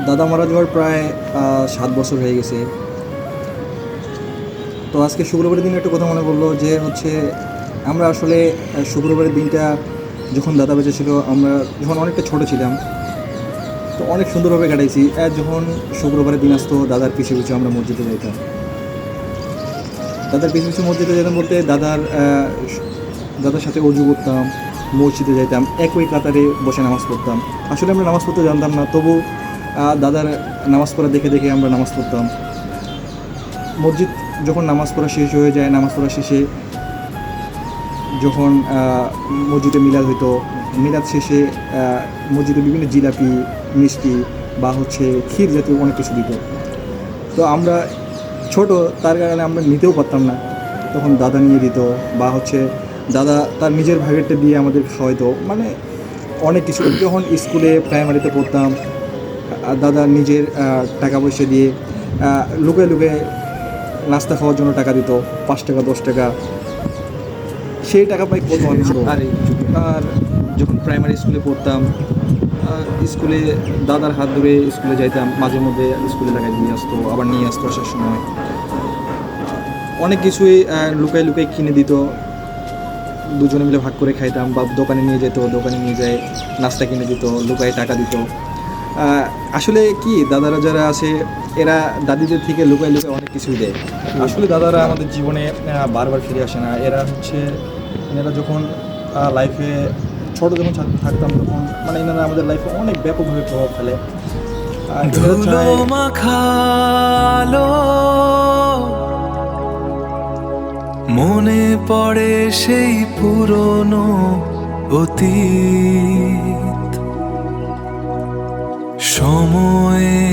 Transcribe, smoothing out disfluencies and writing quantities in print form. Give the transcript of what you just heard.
দাদা মারা যাওয়ার প্রায় 7 বছর হয়ে গেছে। তো আজকে শুক্রবারের দিনে একটা কথা মনে পড়লো যে হচ্ছে আমরা আসলে শুক্রবারের দিনটা যখন দাদা বেঁচে ছিল, আমরা যখন অনেকটা ছোট ছিলাম, তো অনেক সুন্দরভাবে কাটাইছি। যখন শুক্রবারের দিন আসতো, দাদার পিছু পিছু আমরা মসজিদে যাইতাম। দাদার পিছু পিছু মসজিদে যেতাম বলতে দাদার সাথে অজু করতাম, মসজিদে যাইতাম, একই কাতারে বসে নামাজ পড়তাম। আসলে আমরা নামাজ পড়তে জানতাম না, তবু দাদার নামাজ পড়া দেখে দেখে আমরা নামাজ পড়তাম। মসজিদ যখন নামাজ পড়া শেষ হয়ে যায়, নামাজ পড়া শেষে যখন মসজিদে মিলাদ হইতো, মিলাদ শেষে মসজিদে বিভিন্ন জিলাপি, মিষ্টি বা হচ্ছে ক্ষীর জাতীয় অনেক কিছু দিত। তো আমরা ছোট, তার কারণে আমরা নিতেও পারতাম না, তখন দাদা নিয়ে দিত, বা হচ্ছে দাদা তার নিজের ভাগেরটা দিয়ে আমাদের খাওয়াইতো। মানে অনেক কিছু। যখন স্কুলে প্রাইমারিতে পড়তাম, দাদা নিজের টাকা পয়সা দিয়ে লুকায় লুকায় নাস্তা খাওয়ার জন্য টাকা দিত, 5 টাকা 10 টাকা। সেই টাকা পাই কত আনন্দ। আর যখন প্রাইমারি স্কুলে পড়তাম, স্কুলে দাদার হাত ধরে স্কুলে যাইতাম, মাঝে মধ্যে স্কুলে লাগাই নিয়ে আসতো, আবার নিয়ে আসতো আসার সময়। অনেক কিছুই লুকাই লুকাই কিনে দিত, দুজনে মিলে ভাগ করে খাইতাম, বা দোকানে নিয়ে যেত, দোকানে নিয়ে যায় নাস্তা কিনে দিত, লুকায় টাকা দিত। আসলে কি, দাদারা যারা আছে এরা দাদিদের থেকে লুকায় লুকায় অনেক কিছুই দেয়। আসলে দাদারা আমাদের জীবনে বারবার ফিরে আসে না। এনারা যখন লাইফে ছোটো যখন থাকতাম, তখন মানে এনারা আমাদের লাইফে অনেক ব্যাপকভাবে প্রভাব ফেলে। ধুলো মাখালো মনে পড়ে সেই পুরনো অতীত সময়ে।